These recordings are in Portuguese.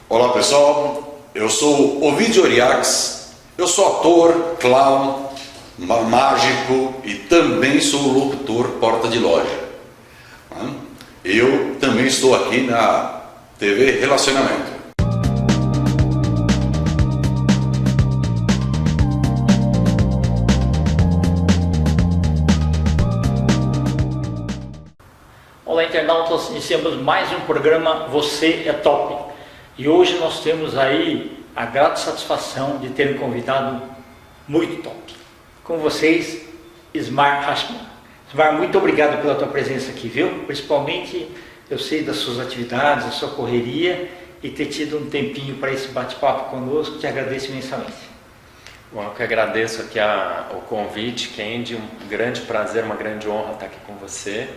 Olá pessoal, eu sou Ovidio Oriax, eu sou ator, clown, mágico e também sou locutor porta de loja. Eu também estou aqui na TV Relacionamento. Olá internautas, iniciamos mais um programa Você é Top. E hoje nós temos aí a grata satisfação de ter um convidado muito top. Com vocês, Ismar Hashman. Ismar, muito obrigado pela tua presença aqui, viu? Principalmente, eu sei das suas atividades, da sua correria e ter tido um tempinho para esse bate-papo conosco, te agradeço imensamente. Bom, eu que agradeço aqui o convite, Kendi, um grande prazer, uma grande honra estar aqui com você.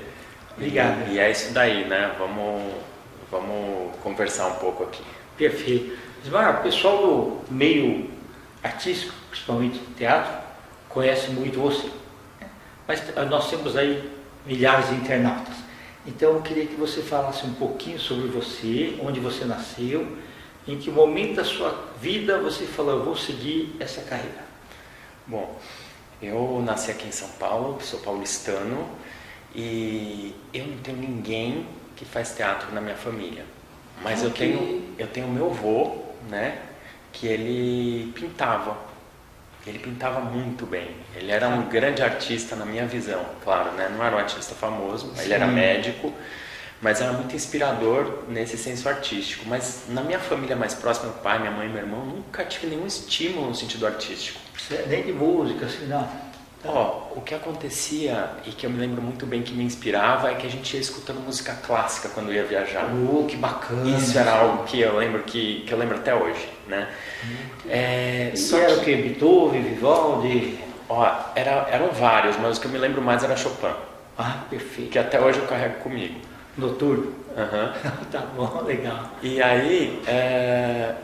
Obrigado. E é isso daí, né? Vamos conversar um pouco aqui. Perfeito. Ismar, o pessoal do meio artístico, principalmente teatro, conhece muito você. Mas nós temos aí milhares de internautas. Então eu queria que você falasse um pouquinho sobre você, onde você nasceu, em que momento da sua vida você falou, eu vou seguir essa carreira. Bom, eu nasci aqui em São Paulo, sou paulistano e eu não tenho ninguém que faz teatro na minha família. Mas eu tenho meu avô, né, que ele pintava muito bem. Ele era um grande artista na minha visão, claro, né? Não era um artista famoso, ele era médico, mas era muito inspirador nesse senso artístico. Mas na minha família mais próxima, meu pai, minha mãe e meu irmão, nunca tive nenhum estímulo no sentido artístico. Nem de música, assim, não? O que acontecia, e que eu me lembro muito bem que me inspirava, é que a gente ia escutando música clássica quando ia viajar. Que bacana! Isso era algo que eu lembro, que eu lembro até hoje, né? Era o que? Beethoven, Vivaldi? Eram vários, mas o que eu me lembro mais era Chopin. Ah, perfeito. Que até hoje eu carrego comigo. Noturno? Uhum. Tá bom, legal. E aí,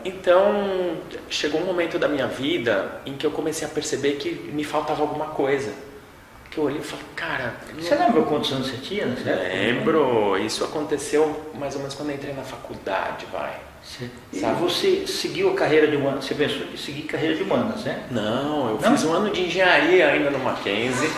então, chegou um momento da minha vida em que eu comecei a perceber que me faltava alguma coisa. Que eu olhei e falei, cara... Você lembra quantos anos você tinha? Lembro. Isso aconteceu mais ou menos quando eu entrei na faculdade, vai. E você seguiu a carreira de humanas? Você pensou em seguir carreira de humanas, né? Não, eu fiz um ano de engenharia ainda no Mackenzie.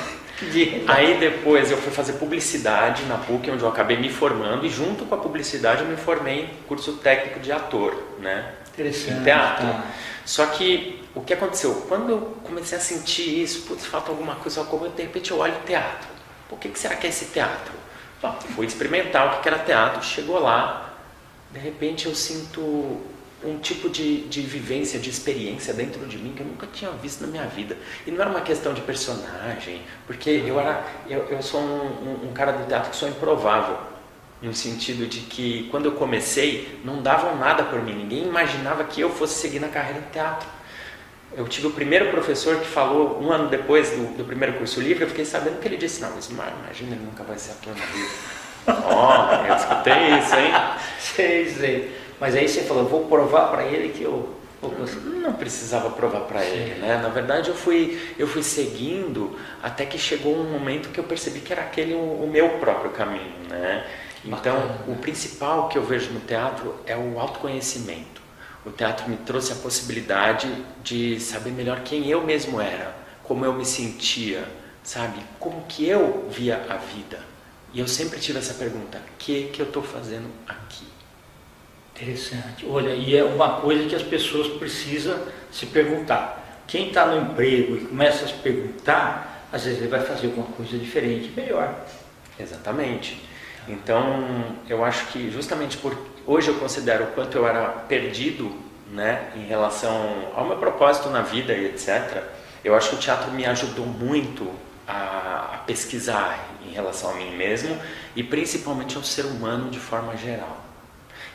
Aí depois eu fui fazer publicidade na PUC, onde eu acabei me formando, e junto com a publicidade eu me formei em curso técnico de ator, né? Interessante. Em teatro. Tá. Só que o que aconteceu? Quando eu comecei a sentir isso, falta alguma coisa, de repente eu olho o teatro. O que será que é esse teatro? Fui experimentar o que era teatro, chegou lá, de repente eu sinto um tipo de vivência, de experiência dentro de mim que eu nunca tinha visto na minha vida. E não era uma questão de personagem, porque eu sou um cara do teatro que sou improvável, no sentido de que quando eu comecei, não davam nada por mim, ninguém imaginava que eu fosse seguir na carreira de teatro. Eu tive o primeiro professor que falou, um ano depois do primeiro curso livre, eu fiquei sabendo que ele disse, não, Ismar, imagina, ele nunca vai ser ator na vida. Eu escutei isso, hein? Sei. Mas aí você falou, vou provar para ele que eu vou conseguir. Não precisava provar para ele, né? Na verdade eu fui seguindo até que chegou um momento que eu percebi que era aquele o meu próprio caminho, né? Então o principal que eu vejo no teatro é o autoconhecimento. O teatro me trouxe a possibilidade de saber melhor quem eu mesmo era, como eu me sentia, sabe? Como que eu via a vida. E eu sempre tive essa pergunta, o que eu estou fazendo aqui? Interessante. Olha, e é uma coisa que as pessoas precisam se perguntar. Quem está no emprego e começa a se perguntar, às vezes ele vai fazer alguma coisa diferente, melhor. Exatamente. Então, eu acho que justamente hoje eu considero o quanto eu era perdido, né, em relação ao meu propósito na vida e etc. Eu acho que o teatro me ajudou muito a pesquisar em relação a mim mesmo e principalmente ao ser humano de forma geral.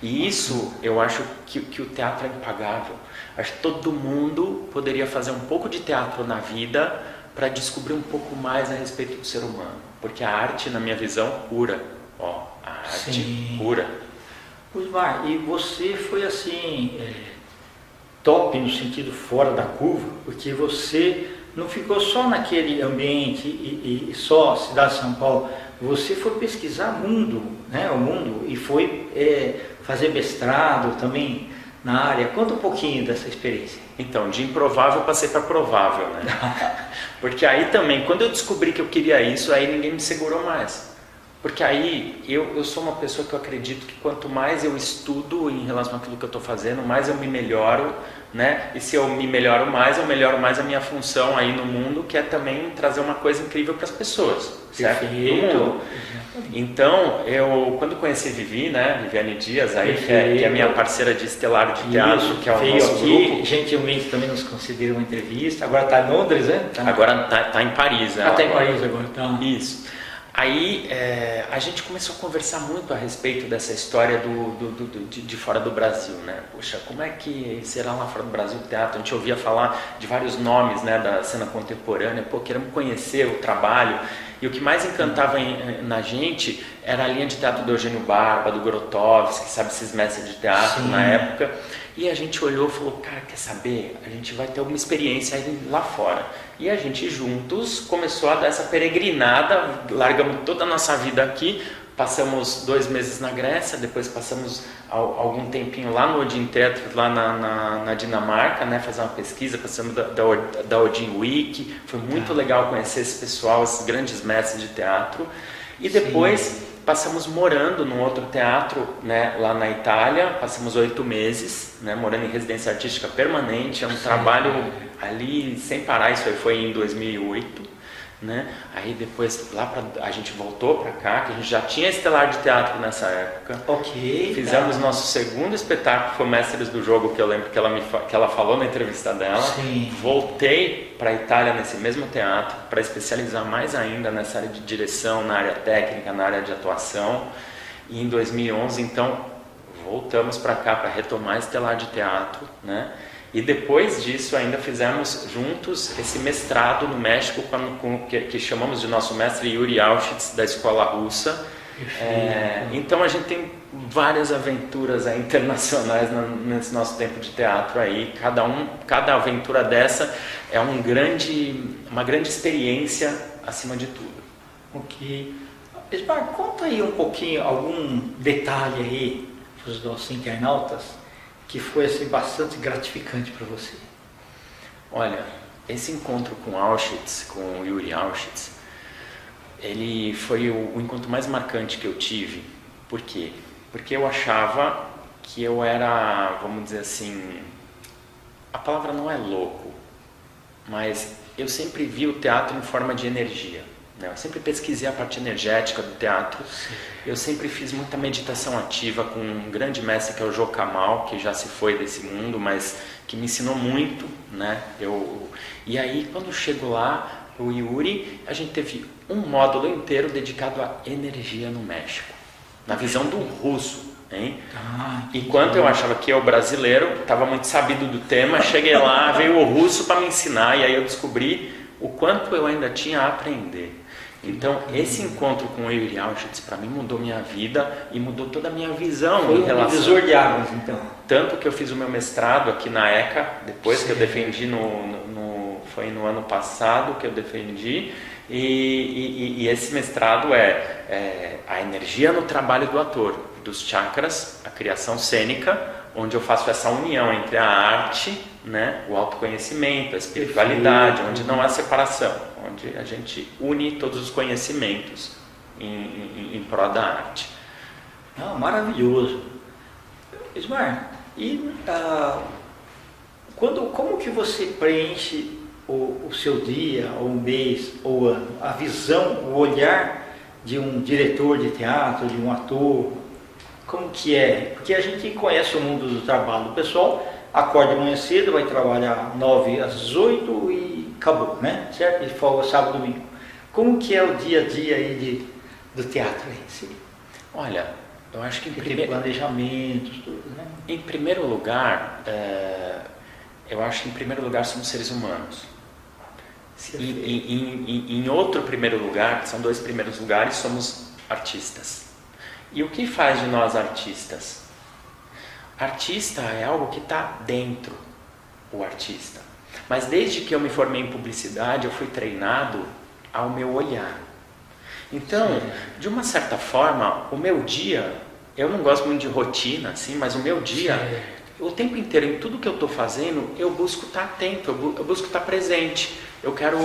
E isso, eu acho que o teatro é impagável. Acho que todo mundo poderia fazer um pouco de teatro na vida para descobrir um pouco mais a respeito do ser humano. Porque a arte, na minha visão, cura. A arte cura. Ismar, e você foi assim, top no sentido fora da curva, porque você não ficou só naquele ambiente e só cidade de São Paulo. Você foi pesquisar o mundo, e foi fazer mestrado também na área. Conta um pouquinho dessa experiência. Então, de improvável eu passei para provável, né? Porque aí também, quando eu descobri que eu queria isso, aí ninguém me segurou mais. Porque aí eu sou uma pessoa que eu acredito que quanto mais eu estudo em relação àquilo que eu estou fazendo, mais eu me melhoro, né? E se eu me melhoro mais, eu melhoro mais a minha função aí no mundo, que é também trazer uma coisa incrível para as pessoas, certo? No mundo. Então, eu quando conheci a Vivi, né? Viviane Dias, aí, que é a minha parceira de Estelar de Teatro, Isso, que é o veio nosso aqui, grupo. gentilmente também nos concederam uma entrevista. Agora está em Londres, né? Agora tá em Paris, né? Está em Paris agora, tá. Isso. Aí a gente começou a conversar muito a respeito dessa história de fora do Brasil, né? Poxa, como é que será lá fora do Brasil o teatro? A gente ouvia falar de vários nomes, né, da cena contemporânea. Pô, queremos conhecer o trabalho. E o que mais encantava na gente era a linha de teatro do Eugênio Barba, do Grotowski, sabe, esses mestres de teatro. Sim. Na época. E a gente olhou e falou, cara, quer saber? A gente vai ter alguma experiência aí lá fora. E a gente juntos começou a dar essa peregrinada, largamos toda a nossa vida aqui, passamos 2 meses na Grécia, depois passamos algum tempinho lá no Odin Teatro, lá na Dinamarca, né, fazer uma pesquisa, passamos da Odin Week, foi muito legal conhecer esse pessoal, esses grandes mestres de teatro. E depois... Sim. Passamos morando num outro teatro, né, lá na Itália, passamos 8 meses, né, morando em residência artística permanente, é um trabalho ali sem parar, isso aí foi em 2008, né, aí depois a gente voltou para cá, que a gente já tinha Estelar de Teatro nessa época. Ok. Fizemos nosso segundo espetáculo, que foi Mestres do Jogo, que eu lembro que ela falou na entrevista dela. Sim. Voltei para a Itália nesse mesmo teatro, para especializar mais ainda nessa área de direção, na área técnica, na área de atuação. E em 2011, então, voltamos para cá para retomar Estelar de Teatro, né? E depois disso ainda fizemos juntos esse mestrado no México, que chamamos de nosso mestre Yuri Auschwitz, da escola russa. Então a gente tem várias aventuras aí internacionais nesse nosso tempo de teatro aí. Cada aventura dessa é uma grande experiência acima de tudo. Ok. Esmar, conta aí um pouquinho, algum detalhe aí para os nossos internautas que foi assim, bastante gratificante para você. Olha, esse encontro com Auschwitz, com o Yuri Auschwitz, ele foi o encontro mais marcante que eu tive. Por quê? Porque eu achava que eu era, vamos dizer assim, a palavra não é louco, mas eu sempre vi o teatro em forma de energia. Eu sempre pesquisei a parte energética do teatro. Sim. Eu sempre fiz muita meditação ativa com um grande mestre que é o Jô Kamal, que já se foi desse mundo, mas que me ensinou muito, né? E aí, quando eu chego lá, o Yuri, a gente teve um módulo inteiro dedicado à energia no México, na visão do russo. Hein? Enquanto eu achava que eu, brasileiro, estava muito sabido do tema, cheguei lá, veio o russo para me ensinar, e aí eu descobri o quanto eu ainda tinha a aprender. Então, esse encontro com o Yuri Auschwitz, para mim, mudou minha vida e mudou toda a minha visão. Foi um divisor de águas, então. Tanto que eu fiz o meu mestrado aqui na ECA, depois Sim. que eu defendi, foi no ano passado que eu defendi, e esse mestrado é a energia no trabalho do ator, dos chakras, a criação cênica, onde eu faço essa união entre a arte, né, o autoconhecimento, a espiritualidade, onde não há separação, onde a gente une todos os conhecimentos em prol da arte. Maravilhoso. Ismar, e como que você preenche o seu dia, ou mês, ou ano? A visão, o olhar de um diretor de teatro, de um ator, como que é? Porque a gente conhece o mundo do trabalho. O pessoal acorda de manhã cedo, vai trabalhar 9 às 8 e acabou, né? Certo? E folga sábado e domingo. Como que é o dia a dia aí do teatro em si? Olha, eu acho que tem planejamentos, tudo, né? Em primeiro lugar, eu acho que em primeiro lugar somos seres humanos. Em outro primeiro lugar, que são 2 primeiros lugares, somos artistas. E o que faz de nós artistas? Artista é algo que está dentro, o artista. Mas desde que eu me formei em publicidade, eu fui treinado ao meu olhar. Então, Sim. de uma certa forma, o meu dia, eu não gosto muito de rotina, assim, mas o meu dia, o tempo inteiro, em tudo que eu estou fazendo, eu busco estar atento, eu busco estar presente. Eu quero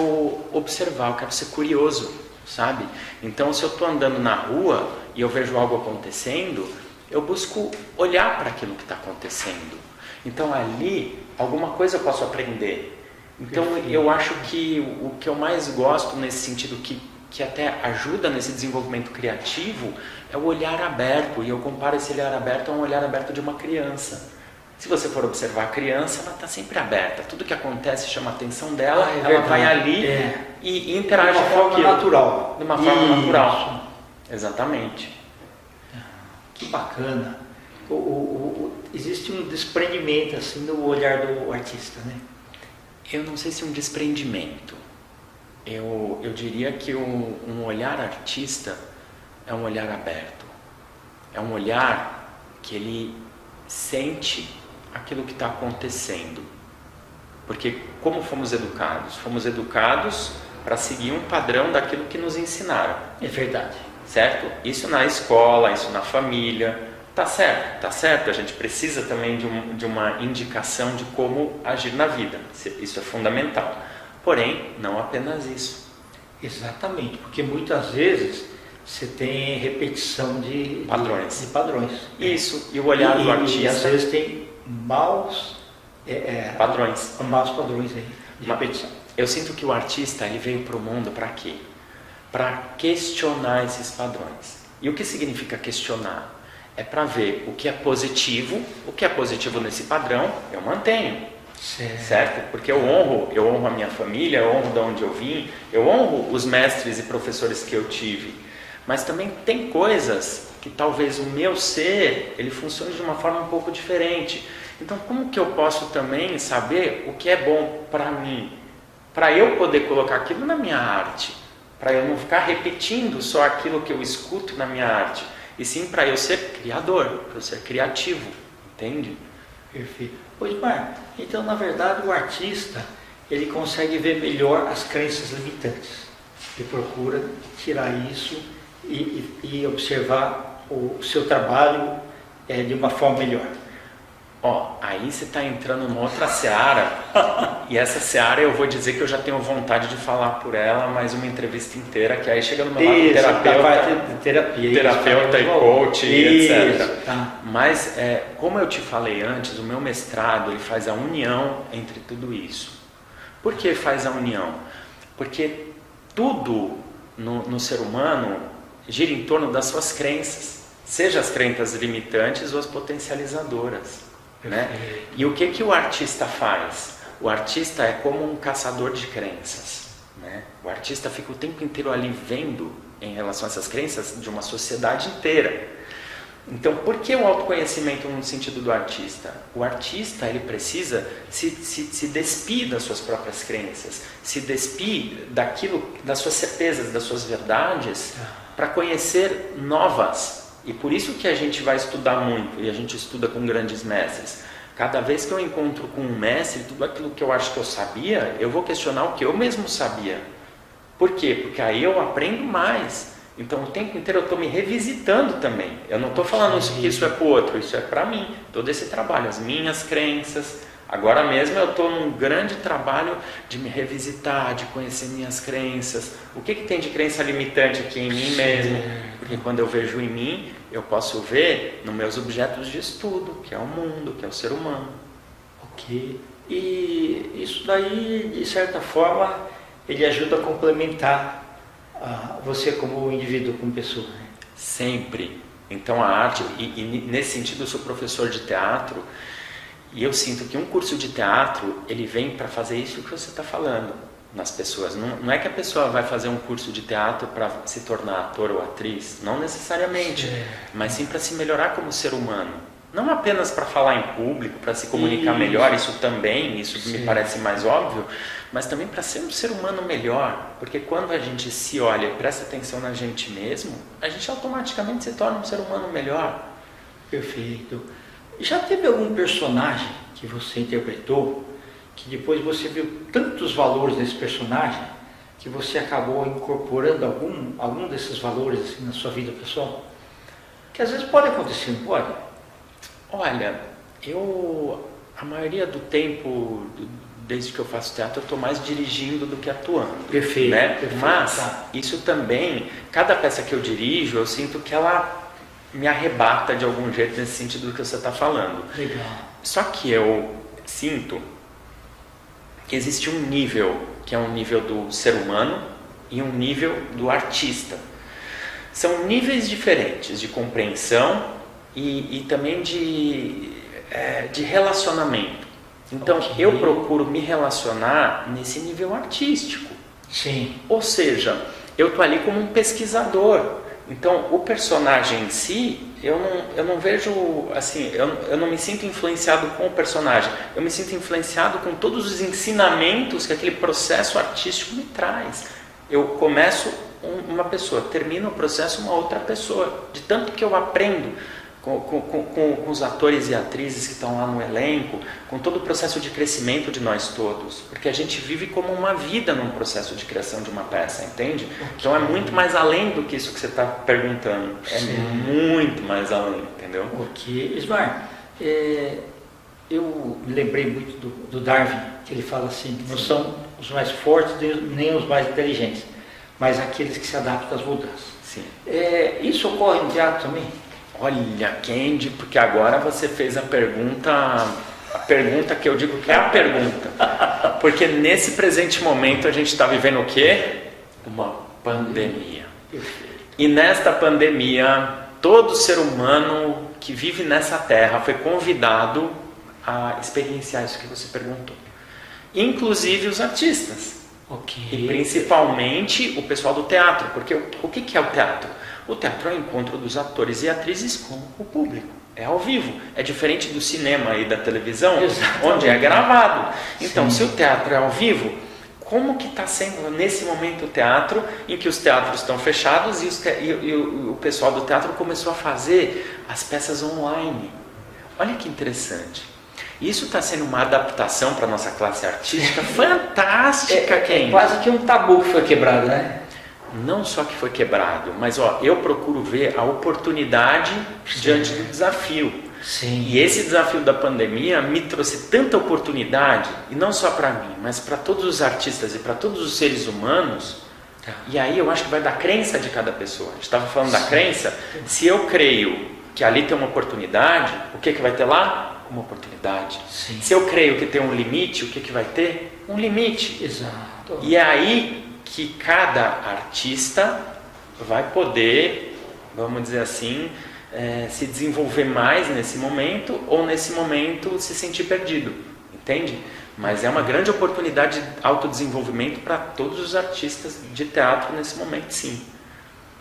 observar, eu quero ser curioso, sabe? Então, se eu estou andando na rua e eu vejo algo acontecendo, eu busco olhar para aquilo que está acontecendo. Então, ali, alguma coisa eu posso aprender. Então, eu acho que o que eu mais gosto nesse sentido, que até ajuda nesse desenvolvimento criativo, é o olhar aberto. E eu comparo esse olhar aberto a um olhar aberto de uma criança. Se você for observar a criança, ela está sempre aberta. Tudo que acontece chama a atenção dela, ela vai ali e interage com aquilo. Natural. De uma forma natural. Exatamente. Que bacana. Existe um desprendimento assim no olhar do artista, né? Eu não sei se um desprendimento. Eu diria que um olhar artista é um olhar aberto. É um olhar que ele sente aquilo que está acontecendo. Porque como fomos educados? Fomos educados para seguir um padrão daquilo que nos ensinaram. É verdade. Certo? Isso na escola, isso na família. Tá certo. A gente precisa também de uma indicação de como agir na vida. Isso é fundamental. Porém, não apenas isso. Exatamente, porque muitas vezes você tem repetição de padrões. Isso, e o olhar do artista. E às vezes tem maus padrões. Maus padrões aí, de repetição. Eu sinto que o artista ele veio para o mundo para quê? Para questionar esses padrões. E o que significa questionar? É para ver o que é positivo nesse padrão, eu mantenho. Certo? Porque eu honro a minha família, eu honro de onde eu vim, eu honro os mestres e professores que eu tive. Mas também tem coisas que talvez o meu ser, ele funcione de uma forma um pouco diferente. Então, como que eu posso também saber o que é bom para mim? Para eu poder colocar aquilo na minha arte. Para eu não ficar repetindo só aquilo que eu escuto na minha arte. E sim para eu ser criador, para eu ser criativo. Entende? Perfeito. Pois, Mar, então, na verdade, o artista, ele consegue ver melhor as crenças limitantes. Ele procura tirar isso e observar o seu trabalho de uma forma melhor. Aí você está entrando numa outra seara, e essa seara eu vou dizer que eu já tenho vontade de falar por ela, mais uma entrevista inteira, que aí chega no meu lado terapeuta e coach, etc. Tá. Mas, como eu te falei antes, o meu mestrado ele faz a união entre tudo isso. Por que faz a união? Porque tudo no ser humano gira em torno das suas crenças, seja as crenças limitantes ou as potencializadoras. Né? E o que o artista faz? O artista é como um caçador de crenças. Né? O artista fica o tempo inteiro ali vendo em relação a essas crenças de uma sociedade inteira. Então, por que o autoconhecimento no sentido do artista? O artista ele precisa se despir das suas próprias crenças, se despir das suas certezas, das suas verdades, para conhecer novas. E por isso que a gente vai estudar muito, e a gente estuda com grandes mestres. Cada vez que eu encontro com um mestre, tudo aquilo que eu acho que eu sabia, eu vou questionar o que eu mesmo sabia. Por quê? Porque aí eu aprendo mais. Então o tempo inteiro eu estou me revisitando também. Eu não estou falando que isso é para o outro, isso é para mim. Todo esse trabalho, as minhas crenças. Agora mesmo eu estou num grande trabalho de me revisitar, de conhecer minhas crenças. O que tem de crença limitante aqui em mim mesmo? Porque quando eu vejo em mim, eu posso ver nos meus objetos de estudo, que é o mundo, que é o ser humano. Ok. E isso daí, de certa forma, ele ajuda a complementar você como indivíduo, como pessoa. Né? Sempre. Então a arte, e nesse sentido eu sou professor de teatro, e eu sinto que um curso de teatro, ele vem para fazer isso que você está falando nas pessoas. Não é que a pessoa vai fazer um curso de teatro para se tornar ator ou atriz, não necessariamente, mas sim para se melhorar como ser humano. Não apenas para falar em público, para se comunicar melhor, isso me parece mais óbvio, mas também para ser um ser humano melhor, porque quando a gente se olha e presta atenção na gente mesmo, a gente automaticamente se torna um ser humano melhor. Perfeito. Já teve algum personagem que você interpretou, que depois você viu tantos valores nesse personagem, que você acabou incorporando algum desses valores assim, na sua vida pessoal? Que às vezes pode acontecer, não pode? Olha, A maioria do tempo, desde que eu faço teatro, eu estou mais dirigindo do que atuando. Perfeito, né? perfeito. Mas isso também, cada peça que eu dirijo, eu sinto que ela me arrebata de algum jeito nesse sentido do que você está falando. Legal. Só que eu sinto que existe um nível, que é um nível do ser humano e um nível do artista. São níveis diferentes de compreensão e também de relacionamento. Então, Ok. eu procuro me relacionar nesse nível artístico. Sim. Ou seja, eu estou ali como um pesquisador. Então, o personagem em si, eu não vejo, assim, eu não me sinto influenciado com o personagem. Eu me sinto influenciado com todos os ensinamentos que aquele processo artístico me traz. Eu começo uma pessoa, termino o processo uma outra pessoa. De tanto que eu aprendo com os atores e atrizes que estão lá no elenco, com todo o processo de crescimento de nós todos, porque a gente vive como uma vida num processo de criação de uma peça, entende? Okay. Então é muito mais além do que isso que você está perguntando, é Sim. muito mais além, entendeu? Ok. Ismar, eu me lembrei muito do Darwin, que ele fala assim, que não são os mais fortes nem os mais inteligentes, mas aqueles que se adaptam às mudanças. Sim. Isso ocorre no teatro também? Olha, Kendi, porque agora você fez a pergunta que eu digo que é a pergunta. Porque nesse presente momento a gente está vivendo o quê? Uma pandemia. E nesta pandemia, todo ser humano que vive nessa terra foi convidado a experienciar isso que você perguntou. Inclusive os artistas. Ok. E principalmente o pessoal do teatro. Porque o que é o teatro? O teatro é o encontro dos atores e atrizes com o público. É ao vivo. É diferente do cinema e da televisão, Exatamente. onde é gravado. Então, Sim. se o teatro é ao vivo, como que está sendo nesse momento o teatro, em que os teatros estão fechados e o pessoal do teatro começou a fazer as peças online? Olha que interessante. Isso está sendo uma adaptação para a nossa classe artística fantástica, Ken. Quase que um tabu que foi quebrado, né? Não só que foi quebrado, mas eu procuro ver a oportunidade diante do desafio. Sim. E esse desafio da pandemia me trouxe tanta oportunidade, e não só para mim, mas para todos os artistas e para todos os seres humanos. Tá. E aí eu acho que vai da crença de cada pessoa. A gente estava falando da crença. Se eu creio que ali tem uma oportunidade, o que vai ter lá? Uma oportunidade. Sim. Se eu creio que tem um limite, o que vai ter? Um limite. Exato. E é aí que cada artista vai poder, vamos dizer assim, se desenvolver mais nesse momento, ou nesse momento se sentir perdido, entende? Mas é uma grande oportunidade de autodesenvolvimento para todos os artistas de teatro nesse momento, sim.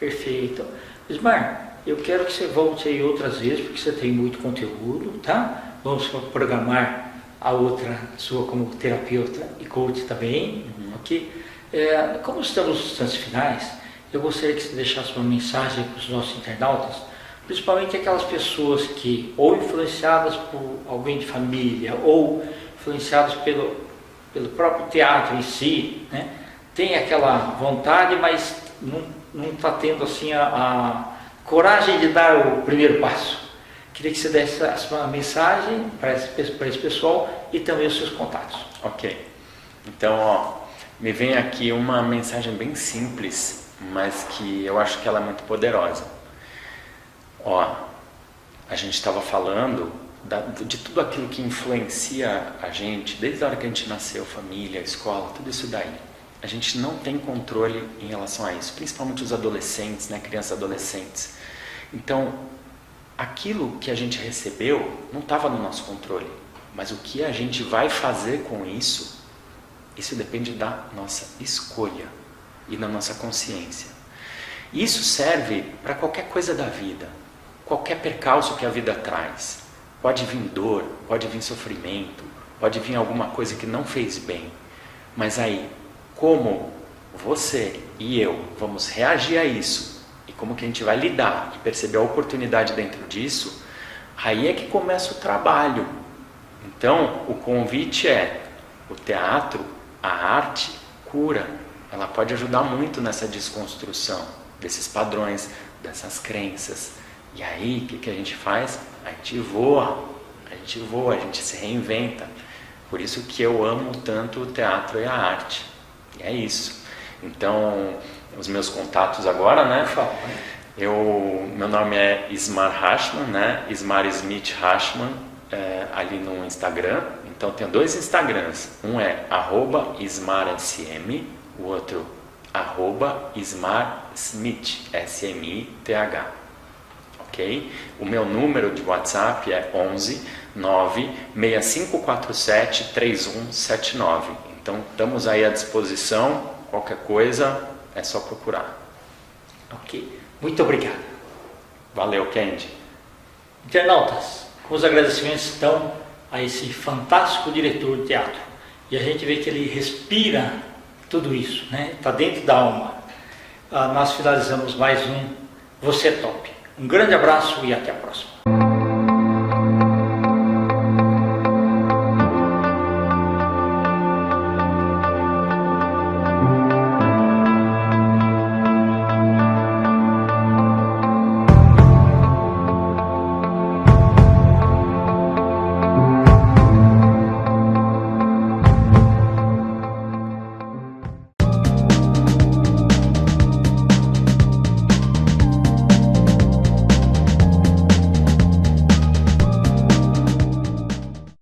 Perfeito. Ismar, eu quero que você volte aí outras vezes, porque você tem muito conteúdo, tá? Vamos programar a outra sua como terapeuta e coach também, ok? Como estamos nos instantes finais, eu gostaria que você deixasse uma mensagem para os nossos internautas, principalmente aquelas pessoas que, ou influenciadas por alguém de família, ou influenciadas pelo próprio teatro em si, né? Tem aquela vontade, mas não está tendo assim a coragem de dar o primeiro passo. Queria que você desse uma mensagem para esse pessoal e também os seus contatos. Ok. Então, me vem aqui uma mensagem bem simples, mas que eu acho que ela é muito poderosa. A gente estava falando de tudo aquilo que influencia a gente, desde a hora que a gente nasceu, família, escola, tudo isso daí. A gente não tem controle em relação a isso, principalmente os adolescentes, né, crianças e adolescentes. Então, aquilo que a gente recebeu não estava no nosso controle, mas o que a gente vai fazer com isso depende da nossa escolha e da nossa consciência. Isso serve para qualquer coisa da vida, qualquer percalço que a vida traz. Pode vir dor, pode vir sofrimento, pode vir alguma coisa que não fez bem. Mas aí, como você e eu vamos reagir a isso e como que a gente vai lidar e perceber a oportunidade dentro disso, aí é que começa o trabalho. Então, o convite é: o teatro, a arte, cura. Ela pode ajudar muito nessa desconstrução desses padrões, dessas crenças. E aí, o que a gente faz? A gente voa. a gente voa, a gente se reinventa. Por isso que eu amo tanto o teatro e a arte. E é isso. Então, os meus contatos agora, né? Meu nome é Ismar Hashman, né? Ismar Smith Hashman, ali no Instagram. Então, tenho 2 Instagrams. Um é @ismarsm, o outro @ismarsmith, SMITH. Ok? O meu número de WhatsApp é 11 96547 3179. Então, estamos aí à disposição. Qualquer coisa, é só procurar. Ok. Muito obrigado. Valeu, Kendi. Internautas, com os agradecimentos então a esse fantástico diretor de teatro. E a gente vê que ele respira tudo isso, né? Está dentro da alma. Nós finalizamos mais um Você é Top. Um grande abraço e até a próxima.